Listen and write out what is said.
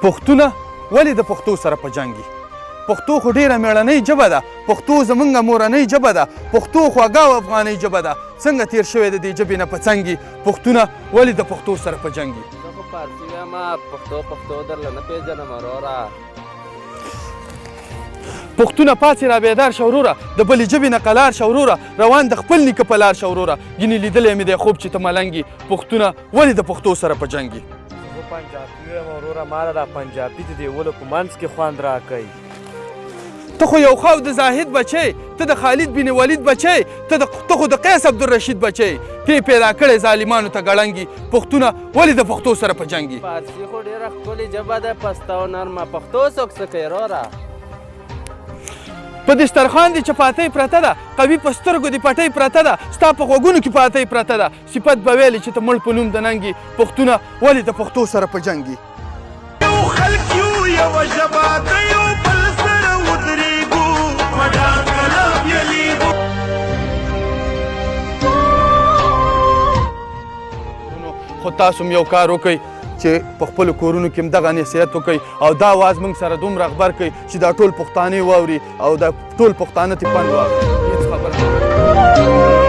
پښتونه ولې د پښتو سره په جنګ پښتو خو ډیره میړنۍ ژبه ده پښتو زمونږ مورنۍ ژبه ده پښتو خوږه او افغانۍ ژبه ده څنګه تیر شوی د دې ژبې نه په څنګ پښتونه ولې د پښتو سره په جنګ زه خو فارسي وایم پښتو درله نه پېژنم وروره پښتونه پاڅې را بیدار شه وروره د بلې ژبې نه قلار شه وروره روان د خپل نیکه په لار شه وروره ګینې لیدلی مې دی خوب چې ته ملنګ یې پښتونه ولې د پښتو سره په جنګ یې زه پنجابي یم وروره ما دا پنجابي د دې ولو په منځ کې خوند راکوي ته خو یو خو د زاهد بچی ته د خالد بن ولید بچی ته خو د قیس عبدالرشید بچی ته پیدا کړی ظالمانو ته ګړنګي پښتونه ولې د پښتو سره په جنګ فارسي خو ډېره ښکلې ژبه ده پسته او نرمه پښتو څوک څه کوي وروره په دسترخوان دې چپاتۍ پرته ده قوي په سترګو دې پټۍ پرته ده ستا په غوږونو کې پاتۍ پرته ده صفت به ویلې چې ته مړ په نوم د ننګ پښتونه ولې د پښتو سره په جنګ یو خلک یو یوه ژبه د یو بل سره ودرېږو په ډاکله بیلیږو خو تاسو هم یو کار وکئ چې په خپلو کورونو کې هم دغه نصیحت وکئ او دا آواز موږ سره دومره خبر کئ چې دا ټول پښتانه واوري او دا ټول پښتانه ترې پند واخلي هېڅ خبره نه